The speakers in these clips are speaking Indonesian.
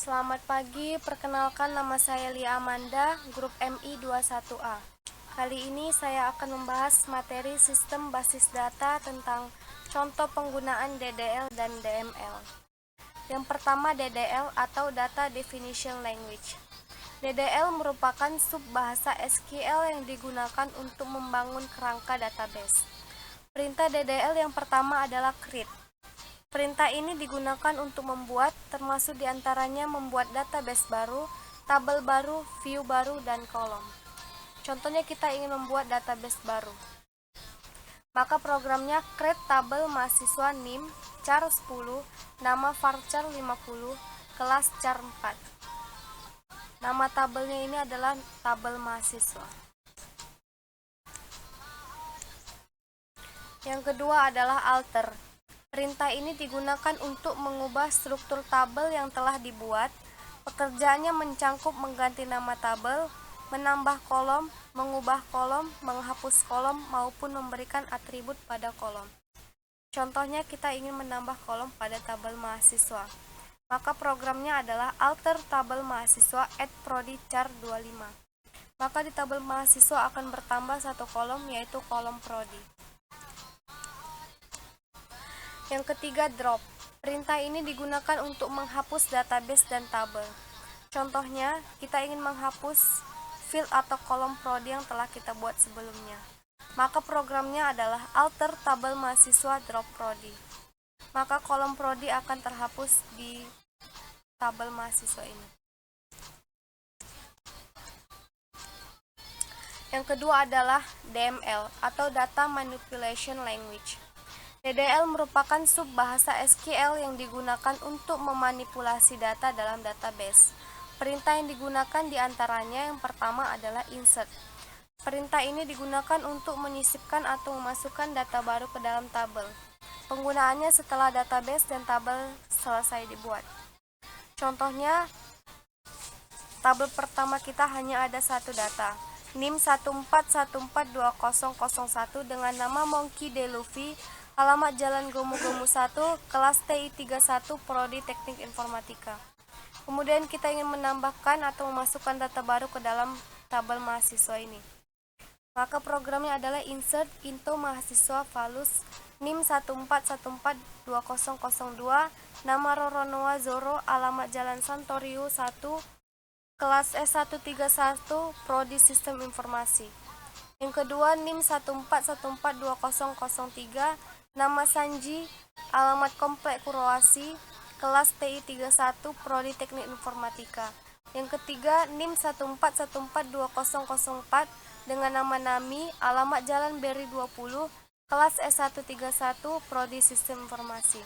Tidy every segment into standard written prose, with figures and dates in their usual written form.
Selamat pagi, perkenalkan nama saya Lia Amanda, grup MI 21A. Kali ini saya akan membahas materi sistem basis data tentang contoh penggunaan DDL dan DML. Yang pertama DDL atau Data Definition Language. DDL merupakan subbahasa SQL yang digunakan untuk membangun kerangka database. Perintah DDL yang pertama adalah create. Perintah ini digunakan untuk membuat, termasuk diantaranya membuat database baru, tabel baru, view baru, dan kolom. Contohnya kita ingin membuat database baru. Maka programnya create tabel mahasiswa NIM, char 10, nama varchar 50, kelas char 4. Nama tabelnya ini adalah tabel mahasiswa. Yang kedua adalah alter. Perintah ini digunakan untuk mengubah struktur tabel yang telah dibuat. Pekerjaannya mencangkup mengganti nama tabel, menambah kolom, mengubah kolom, menghapus kolom, maupun memberikan atribut pada kolom. Contohnya kita ingin menambah kolom pada tabel mahasiswa. Maka programnya adalah alter tabel mahasiswa add prodi char 25. Maka di tabel mahasiswa akan bertambah satu kolom, yaitu kolom prodi. Yang ketiga drop. Perintah ini digunakan untuk menghapus database dan tabel. Contohnya, kita ingin menghapus field atau kolom prodi yang telah kita buat sebelumnya. Maka programnya adalah alter tabel mahasiswa drop prodi. Maka kolom prodi akan terhapus di tabel mahasiswa ini. Yang kedua adalah DML atau Data Manipulation Language. DDL merupakan subbahasa SQL yang digunakan untuk memanipulasi data dalam database. Perintah yang digunakan diantaranya yang pertama adalah insert. Perintah ini digunakan untuk menyisipkan atau memasukkan data baru ke dalam tabel. Penggunaannya setelah database dan tabel selesai dibuat. Contohnya, tabel pertama kita hanya ada satu data, NIM 14142001 dengan nama Monkey D. Luffy, alamat Jalan Gomu-Gomu 1, kelas TI 31, Prodi Teknik Informatika. Kemudian kita ingin menambahkan atau memasukkan data baru ke dalam tabel mahasiswa ini. Maka programnya adalah insert into mahasiswa valus NIM 14142002, nama Roronoa Zoro, alamat Jalan Santorio 1, kelas S131, Prodi Sistem Informasi. Yang kedua NIM 14142003, nama Sanji, alamat Komplek Kuroasi, kelas TI 31, Prodi Teknik Informatika. Yang ketiga NIM 14142004 dengan nama Nami, alamat Jalan Beri 20, kelas S131, Prodi Sistem Informasi.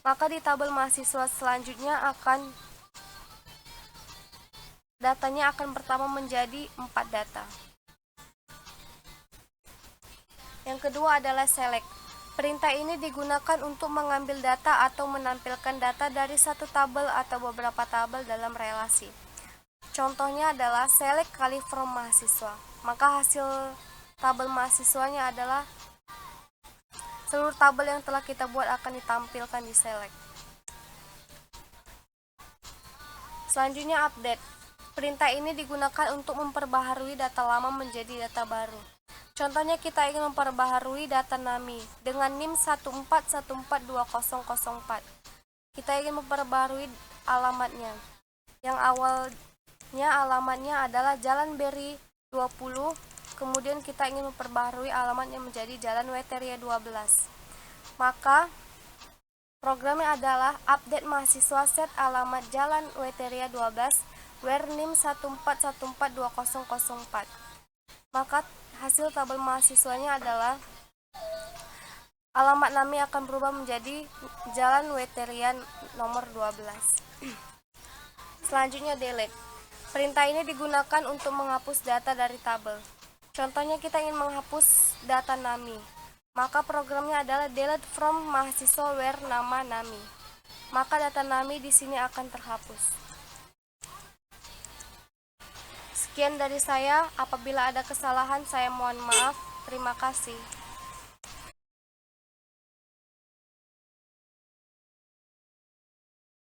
Maka di tabel mahasiswa selanjutnya datanya akan pertama menjadi 4 data. Yang kedua adalah select. Perintah ini digunakan untuk mengambil data atau menampilkan data dari satu tabel atau beberapa tabel dalam relasi. Contohnya adalah select kali from mahasiswa. Maka hasil tabel mahasiswanya adalah seluruh tabel yang telah kita buat akan ditampilkan di select. Selanjutnya update. Perintah ini digunakan untuk memperbaharui data lama menjadi data baru. Contohnya kita ingin memperbaharui data NAMI dengan NIM 14142004. Kita ingin memperbaharui alamatnya. Yang awalnya alamatnya adalah Jalan Beri 20, kemudian kita ingin memperbaharui alamatnya menjadi Jalan Weteria 12. Maka programnya adalah update mahasiswa set alamat Jalan Weteria 12 where NIM 14142004. Maka hasil tabel mahasiswanya adalah alamat NAMI akan berubah menjadi Jalan Weteria nomor 12. Selanjutnya delete. Perintah ini digunakan untuk menghapus data dari tabel. Contohnya kita ingin menghapus data NAMI. Maka programnya adalah delete from mahasiswa where nama NAMI. Maka data NAMI di sini akan terhapus. Sekian dari saya, apabila ada kesalahan saya mohon maaf. Terima kasih.